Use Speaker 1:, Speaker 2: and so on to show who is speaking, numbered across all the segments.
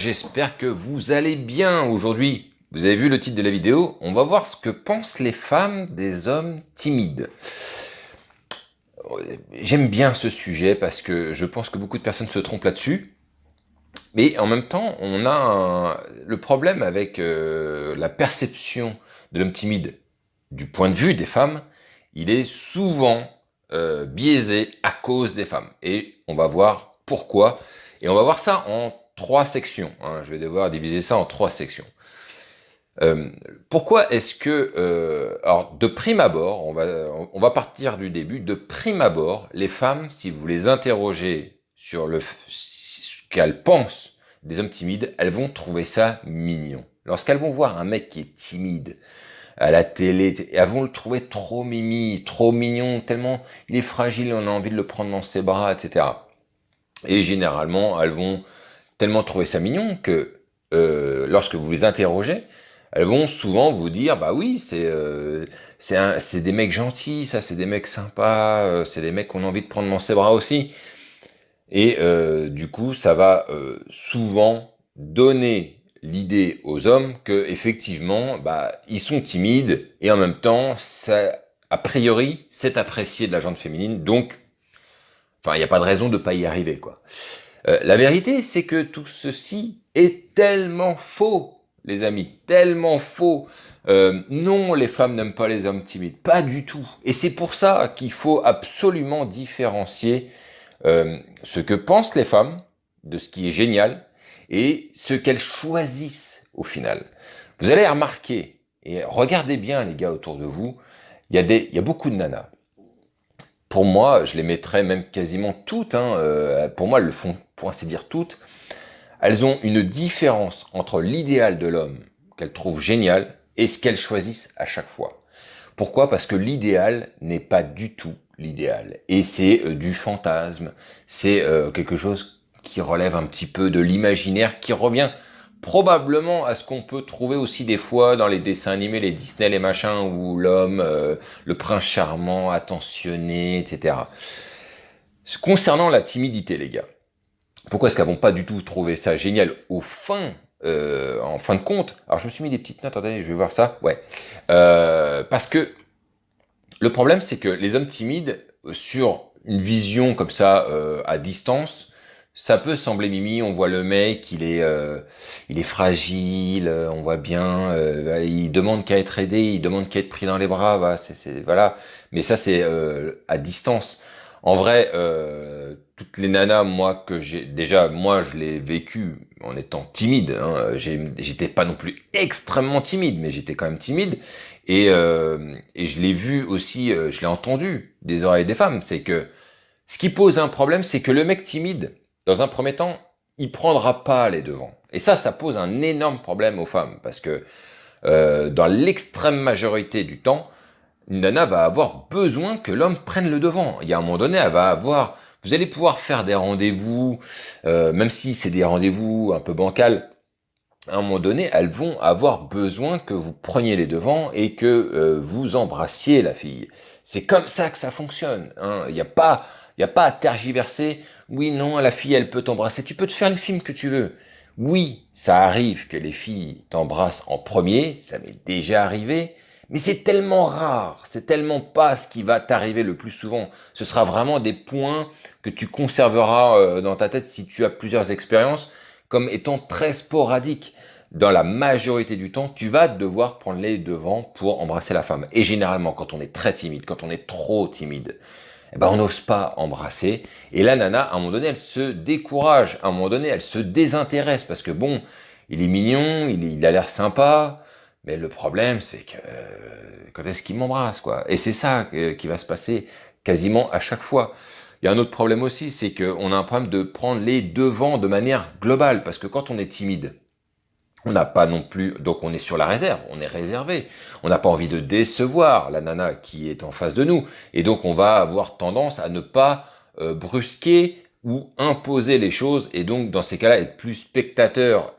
Speaker 1: J'espère que vous allez bien aujourd'hui. Vous avez vu le titre de la vidéo, on va voir ce que pensent les femmes des hommes timides. J'aime bien ce sujet parce que je pense que beaucoup de personnes se trompent là-dessus. Mais en même temps, le problème avec la perception de l'homme timide du point de vue des femmes, il est souvent biaisé à cause des femmes. Et on va voir pourquoi. Et on va voir ça en trois sections. Je vais devoir diviser ça en trois sections. Euh, Pourquoi est-ce que, alors de prime abord, on va partir du début, de prime abord, les femmes, si vous les interrogez sur ce qu'elles pensent des hommes timides, elles vont trouver ça mignon. Lorsqu'elles vont voir un mec qui est timide à la télé, elles vont le trouver trop mimi, trop mignon, tellement il est fragile, on a envie de le prendre dans ses bras, etc. Et généralement, elles vont tellement trouver ça mignon que lorsque vous les interrogez, elles vont souvent vous dire, bah oui, c'est des mecs gentils, ça, c'est des mecs sympas, c'est des mecs qu'on a envie de prendre dans ses bras aussi. Et du coup, ça va souvent donner l'idée aux hommes que effectivement, bah, ils sont timides et en même temps, ça, a priori, c'est apprécié de la gente féminine, donc, enfin, il n'y a pas de raison de pas y arriver, quoi. La vérité, c'est que tout ceci est tellement faux, les amis, tellement faux. Non, les femmes n'aiment pas les hommes timides, pas du tout. Et c'est pour ça qu'il faut absolument différencier ce que pensent les femmes de ce qui est génial et ce qu'elles choisissent au final. Vous allez remarquer, et regardez bien les gars autour de vous, il y a beaucoup de nanas. Pour moi, je les mettrais même quasiment toutes, pour moi, elles le font pour ainsi dire toutes. Elles ont une différence entre l'idéal de l'homme qu'elles trouvent génial et ce qu'elles choisissent à chaque fois. Pourquoi? Parce que l'idéal n'est pas du tout l'idéal. Et c'est du fantasme, c'est quelque chose qui relève un petit peu de l'imaginaire, qui revient probablement à ce qu'on peut trouver aussi des fois dans les dessins animés, les Disney, les machins, où l'homme, le prince charmant, attentionné, etc. Concernant la timidité, les gars, pourquoi est-ce qu'elles vont pas du tout trouver ça génial en fin de compte? Alors je me suis mis des petites notes, attendez, je vais voir ça. Ouais. Parce que le problème, c'est que les hommes timides, sur une vision comme ça, à distance, ça peut sembler mimi, on voit le mec, il est fragile, on voit bien, il demande qu'à être aidé, il demande qu'à être pris dans les bras, voilà, voilà. Mais ça, c'est à distance. En vrai, toutes les nanas, moi, je l'ai vécu en étant timide. J'étais pas non plus extrêmement timide, mais j'étais quand même timide. Et je l'ai vu aussi, je l'ai entendu des oreilles des femmes. C'est que ce qui pose un problème, c'est que le mec timide, dans un premier temps, il prendra pas les devants. Et ça pose un énorme problème aux femmes, parce que dans l'extrême majorité du temps, une nana va avoir besoin que l'homme prenne le devant. Il y a un moment donné, vous allez pouvoir faire des rendez-vous, même si c'est des rendez-vous un peu bancals, à un moment donné, elles vont avoir besoin que vous preniez les devants et que vous embrassiez la fille. C'est comme ça que ça fonctionne. Il y a pas à tergiverser. Oui, non, la fille, elle peut t'embrasser. Tu peux te faire le film que tu veux. Oui, ça arrive que les filles t'embrassent en premier, ça m'est déjà arrivé, mais c'est tellement rare, c'est tellement pas ce qui va t'arriver le plus souvent. Ce sera vraiment des points que tu conserveras dans ta tête si tu as plusieurs expériences comme étant très sporadiques. Dans la majorité du temps, tu vas devoir prendre les devants pour embrasser la femme. Et généralement, quand on est très timide, quand on est trop timide, eh ben on n'ose pas embrasser. Et la nana, à un moment donné, elle se décourage. À un moment donné, elle se désintéresse parce que bon, il est mignon, il a l'air sympa, mais le problème, c'est que quand est-ce qu'il m'embrasse, quoi? Et c'est ça qui va se passer quasiment à chaque fois. Il y a un autre problème aussi, c'est qu'on a un problème de prendre les devants de manière globale, parce que quand on est timide, on n'a pas non plus, donc on est sur la réserve, on est réservé. On n'a pas envie de décevoir la nana qui est en face de nous. Et donc on va avoir tendance à ne pas brusquer ou imposer les choses. Et donc dans ces cas-là, être plus spectateur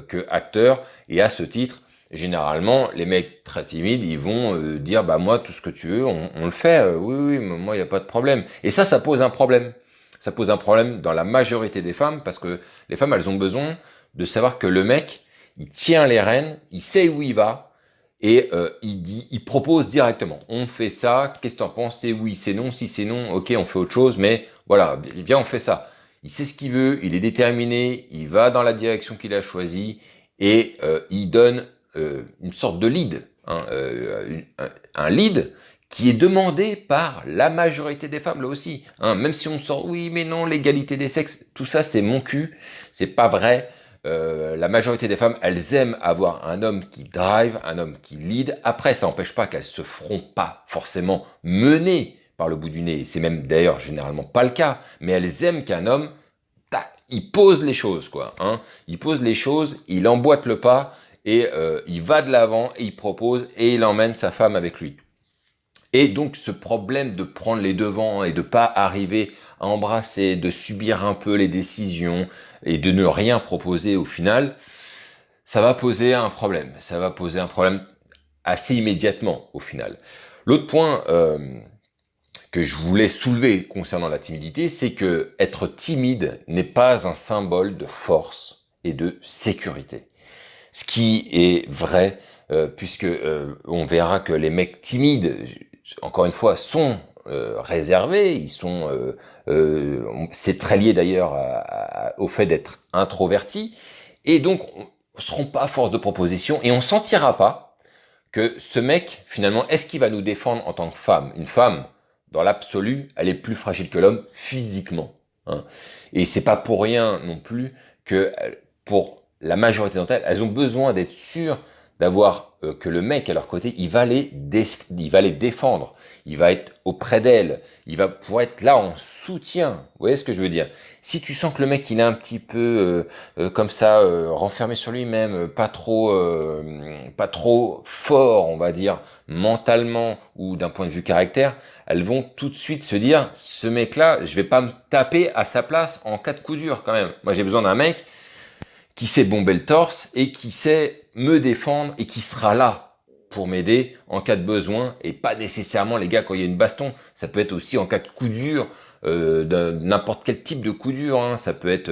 Speaker 1: que acteur. Et à ce titre, généralement, les mecs très timides, ils vont dire, bah moi, tout ce que tu veux, on le fait. Oui, oui, moi, il n'y a pas de problème. Et ça pose un problème. Ça pose un problème dans la majorité des femmes parce que les femmes, elles ont besoin de savoir que le mec, il tient les rênes, il sait où il va, et il propose directement. On fait ça, qu'est-ce que t'en penses? C'est oui, c'est non, si c'est non, ok, on fait autre chose, mais voilà, bien on fait ça. Il sait ce qu'il veut, il est déterminé, il va dans la direction qu'il a choisie, et il donne une sorte de lead, hein, un lead qui est demandé par la majorité des femmes, là aussi. Hein, même si on sort, oui, mais non, l'égalité des sexes, tout ça, c'est mon cul, c'est pas vrai. La majorité des femmes, elles aiment avoir un homme qui drive, un homme qui lead. Après, ça n'empêche pas qu'elles se feront pas forcément mener par le bout du nez. C'est même d'ailleurs généralement pas le cas. Mais elles aiment qu'un homme, tac, il pose les choses, quoi. Hein. Il pose les choses, il emboîte le pas et il va de l'avant et il propose et il emmène sa femme avec lui. Et donc ce problème de prendre les devants et de pas arriver à embrasser, de subir un peu les décisions et de ne rien proposer au final, ça va poser un problème. Ça va poser un problème assez immédiatement au final. L'autre point que je voulais soulever concernant la timidité, c'est que être timide n'est pas un symbole de force et de sécurité. Ce qui est vrai, puisque on verra que les mecs timides, encore une fois, sont réservés, ils sont, c'est très lié d'ailleurs au fait d'être introvertis, et donc on seront pas force de proposition, et on sentira pas que ce mec, finalement, est-ce qu'il va nous défendre en tant que femme? Une femme, dans l'absolu, elle est plus fragile que l'homme physiquement. Hein. Et c'est pas pour rien non plus que pour la majorité d'entre elles, elles ont besoin d'être sûres d'avoir que le mec à leur côté, il va les défendre, il va être auprès d'elles, il va pouvoir être là en soutien. Vous voyez ce que je veux dire? Si tu sens que le mec il est un petit peu comme ça, renfermé sur lui-même, pas trop fort, on va dire, mentalement ou d'un point de vue caractère, elles vont tout de suite se dire, ce mec-là, je vais pas me taper à sa place en cas de coup dur quand même. Moi j'ai besoin d'un mec qui sait bomber le torse et qui sait me défendre et qui sera là pour m'aider en cas de besoin et pas nécessairement les gars quand il y a une baston. Ça peut être aussi en cas de coup dur, n'importe quel type de coup dur. Hein. Ça peut être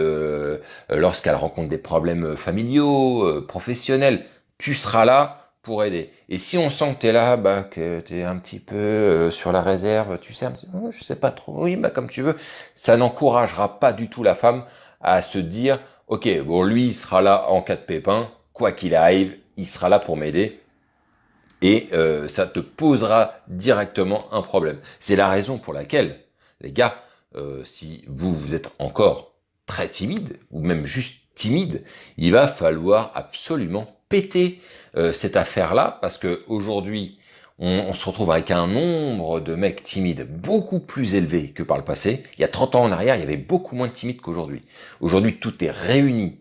Speaker 1: lorsqu'elle rencontre des problèmes familiaux, professionnels. Tu seras là pour aider. Et si on sent que tu es là, bah, que tu es un petit peu sur la réserve, tu sais, un petit, oh, je sais pas trop, oui, bah, comme tu veux, ça n'encouragera pas du tout la femme à se dire, ok, bon, lui, il sera là en cas de pépin, quoi qu'il arrive, il sera là pour m'aider, et ça te posera directement un problème. C'est la raison pour laquelle, les gars, si vous êtes encore très timide, ou même juste timide, il va falloir absolument péter cette affaire-là, parce que aujourd'hui, on se retrouve avec un nombre de mecs timides beaucoup plus élevé que par le passé. Il y a 30 ans en arrière, il y avait beaucoup moins de timides qu'aujourd'hui. Aujourd'hui, tout est réuni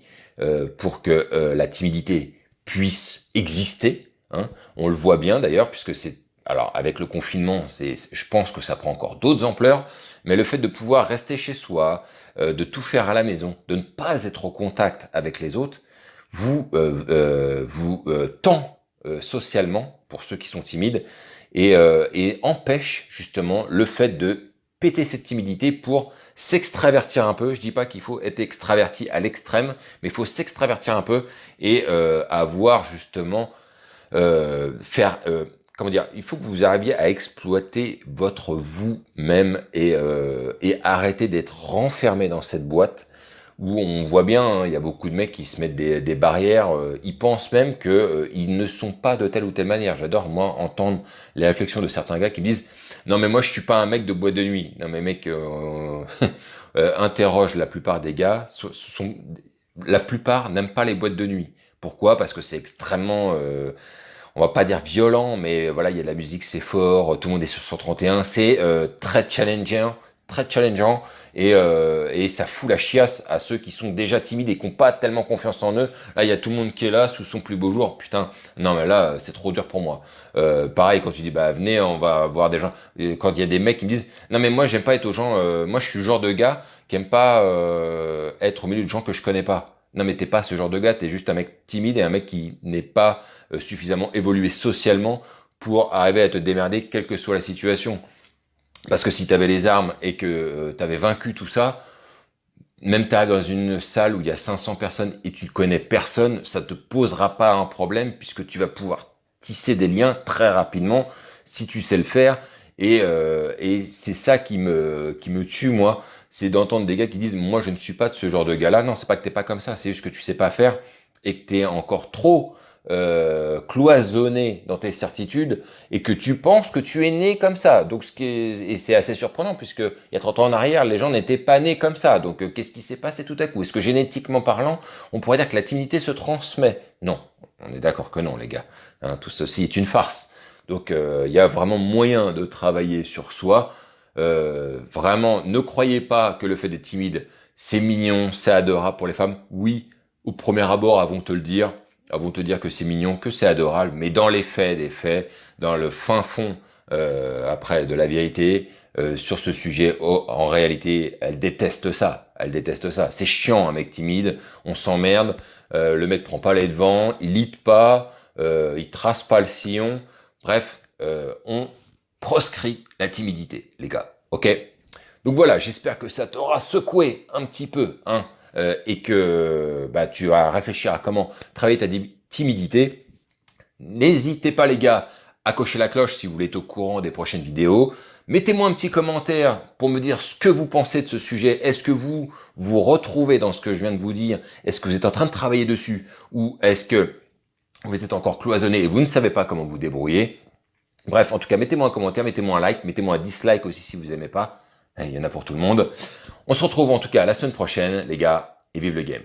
Speaker 1: pour que la timidité puisse exister. Hein. On le voit bien d'ailleurs, puisque c'est... Alors, avec le confinement, je pense que ça prend encore d'autres ampleurs, mais le fait de pouvoir rester chez soi, de tout faire à la maison, de ne pas être au contact avec les autres, vous tend socialement, pour ceux qui sont timides, et empêche justement le fait de péter cette timidité pour s'extravertir un peu. Je dis pas qu'il faut être extraverti à l'extrême, mais il faut s'extravertir un peu et avoir justement faire comment dire, il faut que vous arriviez à exploiter votre vous-même et arrêter d'être renfermé dans cette boîte où on voit bien, hein, il y a beaucoup de mecs qui se mettent des barrières, ils pensent même que ils ne sont pas de telle ou telle manière. J'adore moi entendre les réflexions de certains gars qui me disent non mais moi je suis pas un mec de boîte de nuit. Non mais mec, interroge la plupart des gars, la plupart n'aiment pas les boîtes de nuit. Pourquoi? Parce que c'est extrêmement on va pas dire violent, mais voilà, il y a de la musique, c'est fort, tout le monde est sur 131, c'est très challengeant, et ça fout la chiasse à ceux qui sont déjà timides et qui n'ont pas tellement confiance en eux. Là, il y a tout le monde qui est là sous son plus beau jour. Putain, non mais là, c'est trop dur pour moi. Pareil, quand tu dis, bah venez, on va voir des gens. Et quand il y a des mecs qui me disent, non mais moi, j'aime pas être aux gens. Moi, je suis le genre de gars qui aime pas être au milieu de gens que je connais pas. Non mais t'es pas ce genre de gars, t'es juste un mec timide et un mec qui n'est pas suffisamment évolué socialement pour arriver à te démerder quelle que soit la situation. Parce que si tu avais les armes et que tu avais vaincu tout ça, Même tu arrives dans une salle où il y a 500 personnes et tu ne connais personne, ça te posera pas un problème puisque tu vas pouvoir tisser des liens très rapidement si tu sais le faire. Et c'est ça qui me tue, moi, c'est d'entendre des gars qui disent, moi je ne suis pas de ce genre de gars-là. Non, c'est pas que t'es pas comme ça, c'est juste que tu sais pas faire et que tu es encore trop cloisonné dans tes certitudes et que tu penses que tu es né comme ça. Donc, et c'est assez surprenant puisque il y a 30 ans en arrière, les gens n'étaient pas nés comme ça. Donc, qu'est-ce qui s'est passé tout à coup? Est-ce que génétiquement parlant, on pourrait dire que la timidité se transmet? Non, on est d'accord que non, les gars. Hein, tout ceci est une farce. Donc, il y a vraiment moyen de travailler sur soi. Vraiment, ne croyez pas que le fait d'être timide, c'est mignon, c'est adorable pour les femmes. Oui, au premier abord, elles vont te le dire. Elles vont te dire que c'est mignon, que c'est adorable, mais dans les faits des faits, dans le fin fond après de la vérité sur ce sujet, oh, en réalité, elle déteste ça. Elle déteste ça. C'est chiant un mec timide, on s'emmerde. Le mec prend pas les devants, il lit pas, il trace pas le sillon. Bref, on proscrit la timidité, les gars. Ok? Donc voilà, j'espère que ça t'aura secoué un petit peu, hein, et que bah, tu vas réfléchir à comment travailler ta timidité. N'hésitez pas les gars à cocher la cloche si vous voulez être au courant des prochaines vidéos. Mettez-moi un petit commentaire pour me dire ce que vous pensez de ce sujet. Est-ce que vous vous retrouvez dans ce que je viens de vous dire? Est-ce que vous êtes en train de travailler dessus? Ou est-ce que vous êtes encore cloisonné et vous ne savez pas comment vous débrouiller? Bref, en tout cas, mettez-moi un commentaire, mettez-moi un like, mettez-moi un dislike aussi si vous aimez pas. Il y en a pour tout le monde. On se retrouve en tout cas la semaine prochaine, les gars, et vive le game.